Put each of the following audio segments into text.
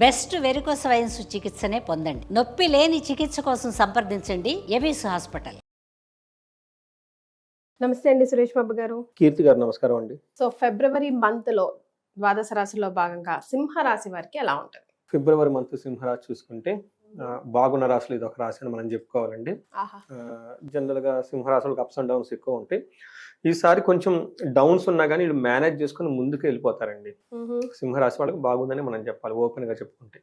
Best varicose wines చికిత్సనే పొందండి. నొప్పి లేని చికిత్స కోసం సంప్రదించండి ఎబిస్ హాస్పిటల్. నమస్తే అండి సురేష్ బాబు గారు. కీర్తి గారు నమస్కారం అండి. సో ఫిబ్రవరి మంత్ లో ద్వాదశ రాశిలో భాగంగా సింహరాశి వారికి ఎలా ఉంటుంది? ఫిబ్రవరి మంత్ సింహరాశి చూసుకుంటే బాగున్న రాశులు ఇది ఒక రాశి అని మనం చెప్పుకోవాలండి. జనరల్ గా సింహరాశులకు అప్స్ అండ్ డౌన్స్ ఎక్కువ ఉంటాయి. ఈసారి కొంచెం డౌన్స్ ఉన్నా కానీ వీళ్ళు మేనేజ్ చేసుకుని ముందుకు వెళ్ళిపోతారండి. సింహరాశి వాళ్ళకి బాగుందని మనం చెప్పాలి ఓపెన్ గా చెప్పుకుంటే.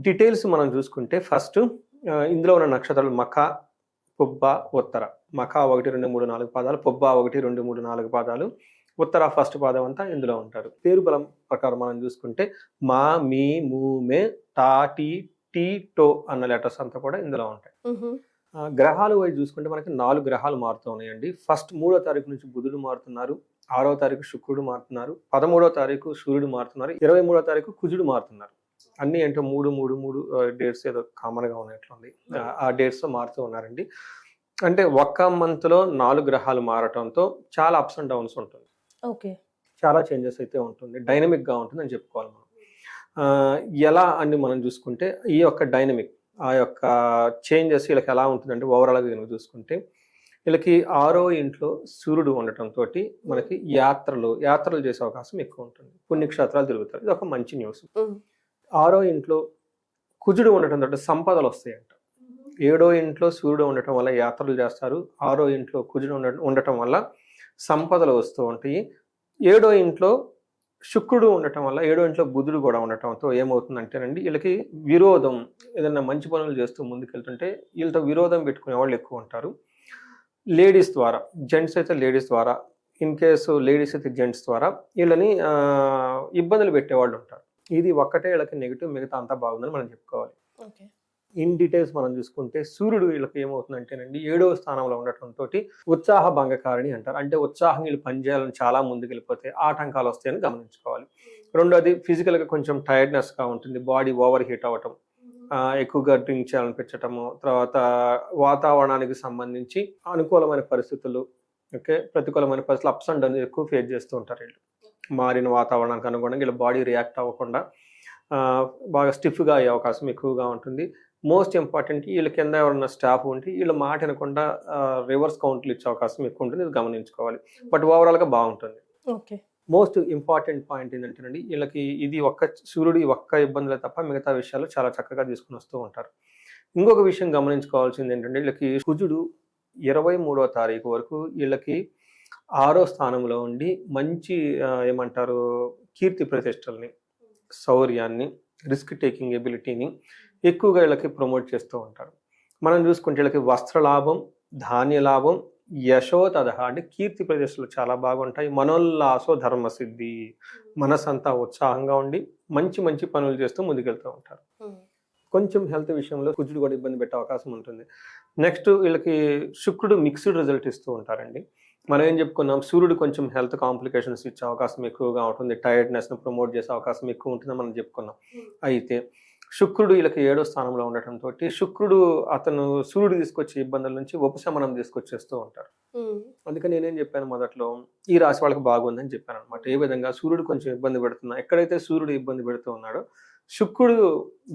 డీటెయిల్స్ మనం చూసుకుంటే ఫస్ట్ ఇందులో ఉన్న నక్షత్రాలు మఖ, పుబ్బ, ఉత్తర. మఖ 1, 2, 3, 4 పాదాలు, పుబ్బ 1, 2, 3, 4 పాదాలు, ఉత్తర ఫస్ట్ పాదం అంతా ఇందులో ఉంటారు. పేరు బలం ప్రకారం మనం చూసుకుంటే మా, మీ, ము, మే, టా, టీ, టీ, టో అన్న లెటర్స్ అంతా కూడా ఇందులో ఉంటాయి. గ్రహాలు వైపు చూసుకుంటే మనకి 4 గ్రహాలు మారుతూ ఉన్నాయండి. ఫస్ట్ 3వ తారీఖు నుంచి బుధుడు మారుతున్నారు, 6వ తారీఖు శుక్రుడు మారుతున్నారు, 13వ తారీఖు సూర్యుడు మారుతున్నారు, 23వ తారీఖు కుజుడు మారుతున్నారు. అన్ని అంటే 3 డేట్స్ ఏదో కామన్ గా ఉన్నట్లుంది. ఆ డేట్స్ తో మారుతూ ఉన్నారండి. అంటే ఒక్క మంత్ లో 4 గ్రహాలు మారటంతో చాలా అప్స్ అండ్ డౌన్స్ ఉంటుంది. ఓకే, చాలా చేంజెస్ అయితే ఉంటుంది, డైనమిక్ గా ఉంటుంది అని చెప్పుకోవాలి మనం. ఎలా అని మనం చూసుకుంటే ఈ యొక్క డైనమిక్, ఆ యొక్క చేంజెస్ వీళ్ళకి ఎలా ఉంటుందంటే ఓవరాల్గా కనుక చూసుకుంటే వీళ్ళకి 6వ ఇంట్లో సూర్యుడు ఉండటంతో మనకి యాత్రలు చేసే అవకాశం ఎక్కువ ఉంటుంది. పుణ్యక్షేత్రాలు తిరుగుతారు, ఇది ఒక మంచి న్యూస్. 6వ ఇంట్లో కుజుడు ఉండటంతో సంపదలు వస్తాయంట. 7వ ఇంట్లో సూర్యుడు ఉండటం వల్ల యాత్రలు చేస్తారు. 6వ ఇంట్లో కుజుడు ఉండటం వల్ల సంపదలు వస్తూ ఉంటాయి. 7వ ఇంట్లో శుక్రుడు ఉండటం వల్ల 7వ ఇంట్లో బుధుడు కూడా ఉండటంతో ఏమవుతుందంటేనండి వీళ్ళకి విరోధం, ఏదైనా మంచి పనులు చేస్తూ ముందుకెళ్తుంటే వీళ్ళతో విరోధం పెట్టుకునే వాళ్ళు ఎక్కువ ఉంటారు. లేడీస్ ద్వారా, జెంట్స్ అయితే లేడీస్ ద్వారా, ఇన్ కేసు లేడీస్ అయితే జెంట్స్ ద్వారా వీళ్ళని ఇబ్బందులు పెట్టేవాళ్ళు ఉంటారు. ఇది ఒక్కటే వీళ్ళకి నెగిటివ్, మిగతా అంతా బాగుందని మనం చెప్పుకోవాలి. ఇన్ డీటెయిల్స్ మనం చూసుకుంటే సూర్యుడు వీళ్ళకి ఏమవుతుందంటేనండి 7వ స్థానంలో ఉండటంతో ఉత్సాహ భంగకారిణి అంటారు. అంటే ఉత్సాహం వీళ్ళు పనిచేయాలని చాలా ముందుకు వెళ్ళిపోతే ఆటంకాలు వస్తాయని గమనించుకోవాలి. రెండోది ఫిజికల్ గా కొంచెం టైర్డ్నెస్ గా ఉంటుంది, బాడీ ఓవర్ హీట్ అవ్వటం, ఎక్కువగా డ్రింక్ చేయాలనిపించటము, తర్వాత వాతావరణానికి సంబంధించి అనుకూలమైన పరిస్థితులు, ప్రతికూలమైన పరిస్థితులు, అప్స్ అండ్ డౌన్స్ ఎక్కువ ఫేస్ చేస్తూ ఉంటారు. వీళ్ళు మారిన వాతావరణానికి అనుగుణంగా వీళ్ళ బాడీ రియాక్ట్ అవ్వకుండా బాగా స్టిఫ్గా అయ్యే అవకాశం ఎక్కువగా ఉంటుంది. మోస్ట్ ఇంపార్టెంట్ వీళ్ళ కింద ఎవరన్నా స్టాఫ్ ఉంటే వీళ్ళు మాట వినకుండా రివర్స్ కౌంట్లు ఇచ్చే అవకాశం ఎక్కువ ఉంటుంది, ఇది గమనించుకోవాలి. బట్ ఓవరాల్గా బాగుంటుంది. మోస్ట్ ఇంపార్టెంట్ పాయింట్ ఏంటంటేనండి వీళ్ళకి ఇది సూర్యుడు ఒక్క ఇబ్బందులే తప్ప మిగతా విషయాలు చాలా చక్కగా తీసుకుని వస్తూ ఉంటారు. ఇంకొక విషయం గమనించుకోవాల్సింది ఏంటంటే వీళ్ళకి కుజుడు 23వ తారీఖు వరకు వీళ్ళకి 6వ స్థానంలో ఉండి మంచి ఏమంటారు కీర్తి ప్రతిష్టల్ని, శౌర్యాన్ని, రిస్క్ టేకింగ్ ఎబిలిటీని ఎక్కువగా వీళ్ళకి ప్రమోట్ చేస్తూ ఉంటారు. మనం చూసుకుంటే వీళ్ళకి వస్త్ర లాభం, ధాన్య లాభం, యశోతద అంటే కీర్తి ప్రదేశాలు చాలా బాగుంటాయి. మనోల్లాసో ధర్మసిద్ధి, మనసంతా ఉత్సాహంగా ఉండి మంచి మంచి పనులు చేస్తూ ముందుకెళ్తూ ఉంటారు. కొంచెం హెల్త్ విషయంలో కుజుడు కూడా ఇబ్బంది పెట్టే అవకాశం ఉంటుంది. నెక్స్ట్ వీళ్ళకి శుక్రుడు మిక్స్డ్ రిజల్ట్ ఇస్తూ ఉంటారండి. మనం ఏం చెప్పుకున్నాం, సూర్యుడు కొంచెం హెల్త్ కాంప్లికేషన్స్ ఇచ్చే అవకాశం ఎక్కువగా ఉంటుంది, టైర్డ్నెస్ను ప్రమోట్ చేసే అవకాశం ఎక్కువ ఉంటుందని మనం చెప్పుకున్నాం. అయితే శుక్రుడు వీళ్ళకి 7వ స్థానంలో ఉండటంతో శుక్రుడు అతను సూర్యుడు తీసుకొచ్చే ఇబ్బందుల నుంచి ఉపశమనం తీసుకొచ్చేస్తూ ఉంటారు. అందుకని నేనేం చెప్పాను మొదట్లో, ఈ రాశి వాళ్ళకి బాగుందని చెప్పాను అనమాట. ఏ విధంగా సూర్యుడు కొంచెం ఇబ్బంది పెడుతున్నా, ఎక్కడైతే సూర్యుడు ఇబ్బంది పెడుతూ ఉన్నాడో శుక్రుడు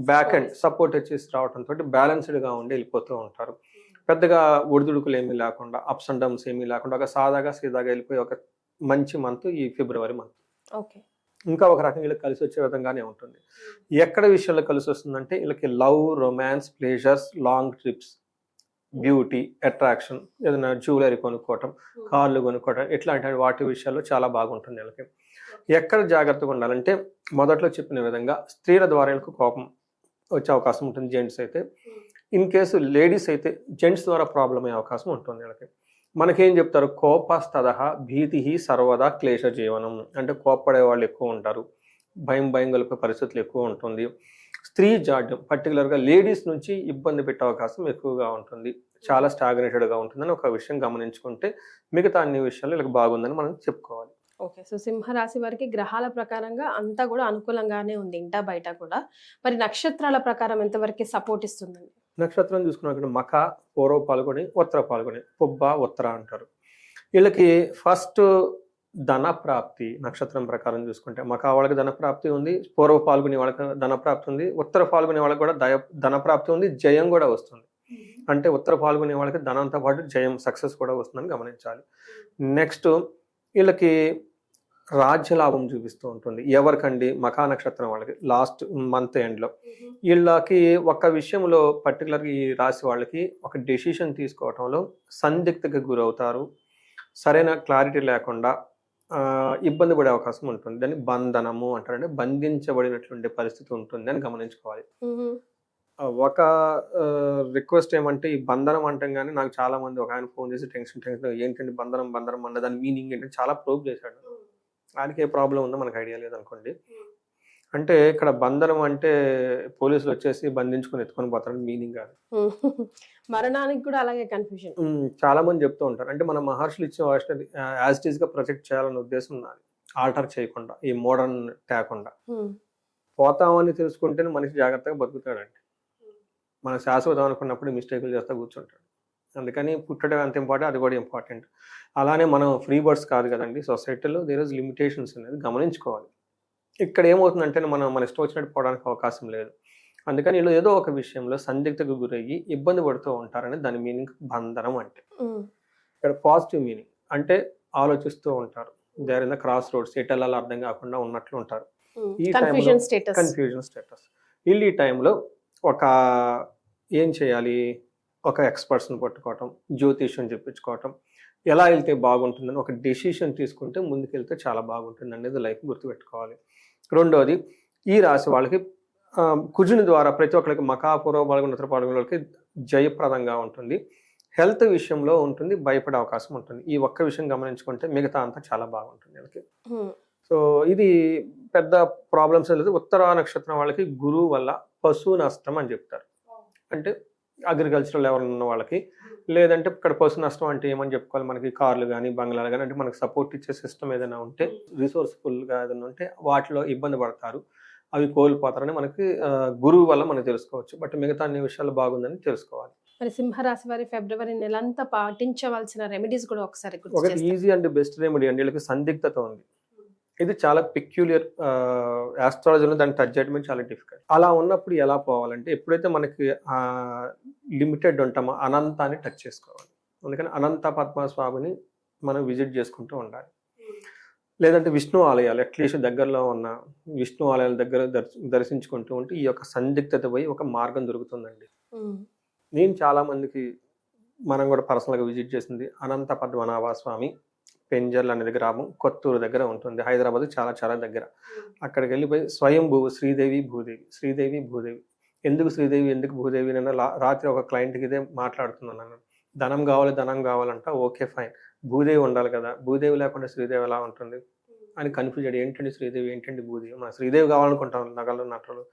బ్యాక్ అండ్ సపోర్ట్ వచ్చేసి రావడంతో బ్యాలెన్స్డ్గా ఉండి వెళ్ళిపోతూ ఉంటారు. పెద్దగా ఒడిదుడుకులు ఏమీ లేకుండా, అప్స్ అండ్ డౌన్స్ ఏమీ లేకుండా ఒక సీదాగా వెళ్ళిపోయి ఒక మంచి మంత్ ఈ ఫిబ్రవరి మంత్. ఇంకా ఒక రకంగా వీళ్ళకి కలిసి వచ్చే విధంగానే ఉంటుంది. ఎక్కడ విషయంలో కలిసి వస్తుందంటే వీళ్ళకి love, romance, pleasures, long trips, beauty, attraction, ఏదైనా జ్యువెలరీ కొనుక్కోవటం, కార్లు కొనుక్కోవటం, ఇట్లాంటి వాటి విషయాల్లో చాలా బాగుంటుంది వీళ్ళకి. ఎక్కడ జాగ్రత్తగా ఉండాలంటే మొదట్లో చెప్పిన విధంగా స్త్రీల ద్వారా వీళ్ళకి కోపం వచ్చే అవకాశం ఉంటుంది. జెంట్స్ అయితే, ఇన్ కేసు లేడీస్ అయితే జెంట్స్ ద్వారా ప్రాబ్లం అయ్యే అవకాశం ఉంటుంది వీళ్ళకి. మనకేం చెప్తారు, కోపస్తదహ భీతి సర్వదా క్లేశ జీవనం అంటే కోప్పడే వాళ్ళు ఎక్కువ ఉంటారు, భయం కలిపే పరిస్థితులు ఎక్కువ ఉంటుంది. స్త్రీ జాడ్యం పర్టికులర్గా లేడీస్ నుంచి ఇబ్బంది పెట్టే అవకాశం ఎక్కువగా ఉంటుంది, చాలా స్టాగ్నేటెడ్గా ఉంటుందని ఒక విషయం గమనించుకుంటే మిగతా అన్ని విషయాలు వీళ్ళకి బాగుందని మనం చెప్పుకోవాలి. ఓకే, సో సింహరాశి వారికి గ్రహాల ప్రకారంగా అంతా కూడా అనుకూలంగానే ఉంది, ఇంటా బయట కూడా. మరి నక్షత్రాల ప్రకారం ఎంతవరకు సపోర్ట్ ఇస్తుందండి? నక్షత్రం చూసుకున్నప్పుడు మఖ, పూర్వ పాల్గొని, ఉత్తర పాల్గొని, పుబ్బ, ఉత్తర అంటారు. వీళ్ళకి ఫస్ట్ ధన ప్రాప్తి నక్షత్రం ప్రకారం చూసుకుంటే మకా వాళ్ళకి ధన ప్రాప్తి ఉంది, పూర్వ పాల్గొనే వాళ్ళకి ధన ప్రాప్తి ఉంది, ఉత్తర పాల్గొనే వాళ్ళకి కూడా ధన ప్రాప్తి ఉంది, జయం కూడా వస్తుంది. అంటే ఉత్తర పాల్గొనే వాళ్ళకి ధనంతో పాటు జయం సక్సెస్ కూడా వస్తుందని గమనించాలి. నెక్స్ట్ వీళ్ళకి రాజ్య లాభం చూపిస్తూ ఉంటుంది. ఎవరికండి? మకా నక్షత్రం వాళ్ళకి లాస్ట్ మంత్ ఎండ్లో వీళ్ళకి ఒక విషయంలో పర్టికులర్గా ఈ రాశి వాళ్ళకి ఒక డెసిషన్ తీసుకోవటంలో సందిగ్ధకు గురవుతారు. సరైన క్లారిటీ లేకుండా ఇబ్బంది పడే అవకాశం ఉంటుంది. దాన్ని బంధనము అంటారంటే బంధించబడినటువంటి పరిస్థితి ఉంటుంది అని గమనించుకోవాలి. ఒక రిక్వెస్ట్ ఏమంటే ఈ బంధనం అంటాం కానీ నాకు చాలా మంది ఒక ఆయన ఫోన్ చేసి టెన్షన్ ఏంటంటే బంధనం అన్న దాని మీనింగ్ ఏంటంటే చాలా ప్రోబ్ చేశాడు. ఆయనకి ఏ ప్రాబ్లం ఉందో మనకు ఐడియా లేదనుకోండి. అంటే ఇక్కడ బంధనం అంటే పోలీసులు వచ్చేసి బంధించుకొని ఎత్తుకొని పోతారని మీనింగ్ కాదు. మరణానికి కూడా అలాగే కన్ఫ్యూజన్ చాలా మంది చెప్తూ ఉంటారు. అంటే మన మహర్షులు ఇచ్చిన వాటిని యాజ్ ఇట్ ఈస్ గా ప్రొటెక్ట్ చేయాలనే ఉద్దేశం నాది. ఆల్టర్ చేయకుండా, ఈ మోడర్న్ తేకుండా పోతామని తెలుసుకుంటేనే మనిషి జాగ్రత్తగా బతుకుతాడండి. మన శాశ్వతం అనుకున్నప్పుడు మిస్టేకులు చేస్తా కూర్చుంటాడు. అందుకని పుట్టడం అంత ఇంపార్టెంట్, అది కూడా ఇంపార్టెంట్. అలానే మనం ఫ్రీ బర్డ్స్ కాదు కదండి. సొసైటీలో దేర్ ఇస్ లిమిటేషన్స్ అనేది గమనించుకోవాలి. ఇక్కడ ఏమవుతుందంటే మనం మన ఇష్టం వచ్చినట్టు పోవడానికి అవకాశం లేదు. అందుకని వీళ్ళు ఏదో ఒక విషయంలో సందిగ్ధకు గురయ్యి ఇబ్బంది పడుతూ ఉంటారని దాని మీనింగ్ బంధనం అంటే. ఇక్కడ పాజిటివ్ మీనింగ్ అంటే ఆలోచిస్తూ ఉంటారు. There in the crossroads, ఎటు వెళ్ళాలో అర్థం కాకుండా ఉన్నట్లు ఉంటారు. ఈ కన్ఫ్యూజన్ స్టేటస్. వీళ్ళు ఈ టైంలో ఒక ఏం చేయాలి, ఒక ఎక్స్పర్ట్స్ని పట్టుకోవటం, జ్యోతిష్యం చెప్పించుకోవటం, ఎలా వెళ్తే బాగుంటుందని ఒక డెసిషన్ తీసుకుంటే ముందుకెళ్తే చాలా బాగుంటుంది అనేది లైఫ్ గుర్తుపెట్టుకోవాలి. రెండోది, ఈ రాశి వాళ్ళకి కుజుని ద్వారా ప్రతి ఒక్కరికి మకా పూర్వ పాల్గొన ఉత్తర పాల్గొన వాళ్ళకి జయప్రదంగా ఉంటుంది. హెల్త్ విషయంలో ఉంటుంది, భయపడే అవకాశం ఉంటుంది. ఈ ఒక్క విషయం గమనించుకుంటే మిగతా అంతా చాలా బాగుంటుంది వాళ్ళకి. సో ఇది పెద్ద ప్రాబ్లమ్స్ లేదు. ఉత్తర నక్షత్రం వాళ్ళకి గురువు వల్ల పశు నష్టం అని చెప్తారు. అంటే అగ్రికల్చరల్ ఎవరైనా ఉన్న వాళ్ళకి, లేదంటే ఇక్కడ పశు నష్టం అంటే ఏమని చెప్పుకోవాలి, మనకి కార్లు కానీ బంగ్లాలు కానీ అంటే మనకి సపోర్ట్ ఇచ్చే సిస్టమ్ ఏదైనా ఉంటే, రిసోర్స్ఫుల్గా ఏదైనా ఉంటే వాటిలో ఇబ్బంది పడతారు, అవి కోల్పోతారని మనకి గురువు వల్ల మనం తెలుసుకోవచ్చు. బట్ మిగతా అన్ని విషయాలు బాగుందని తెలుసుకోవాలి. మరి సింహరాశి వారి ఫిబ్రవరి నెలంతా పాటించవలసిన రెమెడీస్ కూడా ఒకసారి ఒకటి ఈజీ అండ్ బెస్ట్ రెమెడీ అండి. వీళ్ళకి సందిగ్ధత ఉంది. ఇది చాలా పెక్యులియర్ ఆస్ట్రాలజీలో దాన్ని టచ్ చేయడం చాలా డిఫికల్ట్. అలా ఉన్నప్పుడు ఎలా పోవాలంటే, ఎప్పుడైతే మనకి లిమిటెడ్ ఉంటామో అనంతాన్ని టచ్ చేసుకోవాలి. అందుకని అనంత పద్మస్వామిని మనం విజిట్ చేసుకుంటూ ఉండాలి. లేదంటే విష్ణు ఆలయాలు, అట్లీస్ట్ దగ్గరలో ఉన్న విష్ణు ఆలయాల దగ్గర దర్శించుకుంటూ ఉంటే ఈ యొక్క సందిగ్ధత పోయి ఒక మార్గం దొరుకుతుందండి. నేను చాలా మందికి, మనం కూడా పర్సనల్గా విజిట్ చేసింది అనంత పద్మనాభ స్వామి పెంజర్లు అనే గ్రామం కొత్తూరు దగ్గర ఉంటుంది. హైదరాబాద్ చాలా చాలా దగ్గర. అక్కడికి వెళ్ళిపోయి స్వయంభూ శ్రీదేవి భూదేవి. ఎందుకు శ్రీదేవి ఎందుకు భూదేవి? నేను రాత్రి ఒక క్లయింట్కి ఇదే మాట్లాడుతున్నాను. ధనం కావాలంట, ఓకే ఫైన్, భూదేవి ఉండాలి కదా, భూదేవి లేకుండా శ్రీదేవి ఎలా ఉంటుంది అని కన్ఫ్యూజ్ అయ్యాడు. ఏంటండి శ్రీదేవి, ఏంటండి భూదేవి? మన శ్రీదేవి కావాలనుకుంటాం, నగలు నటలు,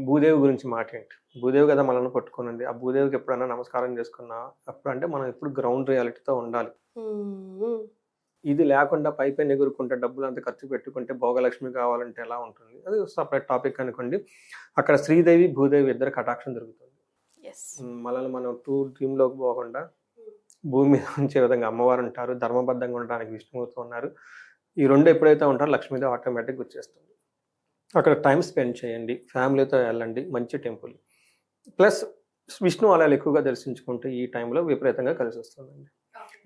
భూదేవి గురించి మాట ఏంటి? భూదేవి కదా మనల్ని పట్టుకున్నది. ఆ భూదేవికి ఎప్పుడైనా నమస్కారం చేసుకున్నా అప్పుడు అంటే మనం ఎప్పుడు గ్రౌండ్ రియాలిటీతో ఉండాలి. ఇది లేకుండా పైపైన ఎగురుకుంటే డబ్బులు అంతా ఖర్చు పెట్టుకుంటే భోగలక్ష్మి కావాలంటే ఎలా ఉంటుంది? అది సపరేట్ టాపిక్ అనుకోండి. అక్కడ శ్రీదేవి భూదేవి ఇద్దరు కటాక్షం జరుగుతుంది. మనల్ని మనం డ్రీమ్లోకి పోకుండా భూమి మీద ఉంచే విధంగా అమ్మవారు ఉంటారు. ధర్మబద్ధంగా ఉండడానికి విష్ణుమూర్తి ఉన్నారు. ఈ రెండు ఎప్పుడైతే ఉంటారో లక్ష్మీదేవి ఆటోమేటిక్గా వచ్చేస్తుంది. అక్కడ టైం స్పెండ్ చేయండి, ఫ్యామిలీతో వెళ్ళండి, మంచి టెంపుల్. ప్లస్ విష్ణు ఆలయాలు ఎక్కువగా దర్శించుకుంటే ఈ టైంలో విపరీతంగా కలిసి వస్తుందండి.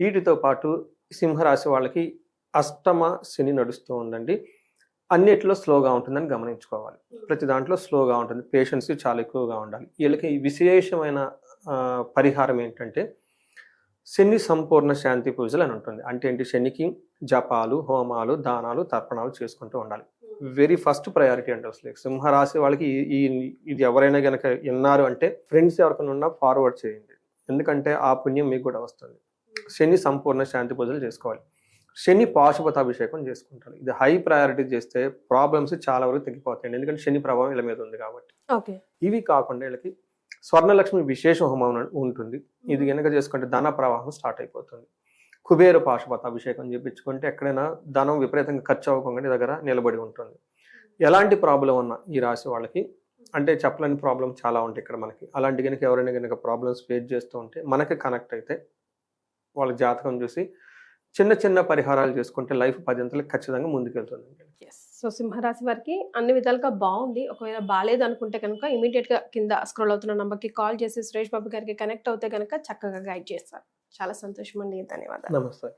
వీటితో పాటు సింహరాశి వాళ్ళకి అష్టమ శని నడుస్తూ ఉందండి. అన్నిట్లో స్లోగా ఉంటుందని గమనించుకోవాలి. ప్రతి దాంట్లో స్లోగా ఉంటుంది. పేషెన్స్ చాలా ఎక్కువగా ఉండాలి. వీళ్ళకి విశేషమైన పరిహారం ఏంటంటే శని సంపూర్ణ శాంతి పూజలు అని ఉంటుంది. అంటే ఏంటి? శనికి జపాలు, హోమాలు, దానాలు, తర్పణాలు చేసుకుంటూ ఉండాలి. వెరీ ఫస్ట్ ప్రయారిటీ అంటే అసలు సింహరాశి వాళ్ళకి ఇది ఎవరైనా కనుక విన్నారు అంటే ఫ్రెండ్స్ ఎవరికైనా ఉన్నా ఫార్వర్డ్ చేయండి. ఎందుకంటే ఆ పుణ్యం మీకు కూడా వస్తుంది. శని సంపూర్ణ శాంతి పూజలు చేసుకోవాలి. శని పాశుపతాభిషేకం చేసుకుంటారు. ఇది హై ప్రయారిటీ చేస్తే ప్రాబ్లమ్స్ చాలా వరకు తగ్గిపోతాయండి. ఎందుకంటే శని ప్రభావం వీళ్ళ మీద ఉంది కాబట్టి. ఇవి కాకుండా వీళ్ళకి స్వర్ణలక్ష్మి విశేష హోమం ఉంటుంది. ఇది కనుక చేసుకుంటే ధన ప్రవాహం స్టార్ట్ అయిపోతుంది. కుబేర పాశుపతాభిషేకం చేయించుకుంటే ఎక్కడైనా ధనం విపరీతంగా ఖర్చు అవ్వకుండా దగ్గర నిలబడి ఉంటుంది. ఎలాంటి ప్రాబ్లం ఉన్నా ఈ రాశి వాళ్ళకి అంటే చెప్పలేని ప్రాబ్లం చాలా ఉంటాయి ఇక్కడ మనకి. అలాంటి కనుక ఎవరైనా కనుక ప్రాబ్లమ్స్ ఫేస్ చేస్తూ ఉంటే మనకి కనెక్ట్ అయితే వాళ్ళ జాతకం చూసి చిన్న చిన్న పరిహారాలు చేసుకుంటే లైఫ్ 10 అంతలకు ఖచ్చితంగా ముందుకెళ్తుంది. సో సింహరాశి వారికి అన్ని విధాలుగా బాగుంది. ఒకవేళ బాలేదు అనుకుంటే కనుక ఇమీడియట్ గా కింద స్క్రోల్ అవుతున్న నంబర్కి కాల్ చేసి సురేష్ బాబు గారికి కనెక్ట్ అవుతే కనుక చక్కగా గైడ్ చేస్తారు. చాలా సంతోషం అండి, ధన్యవాదాలు. నమస్తే.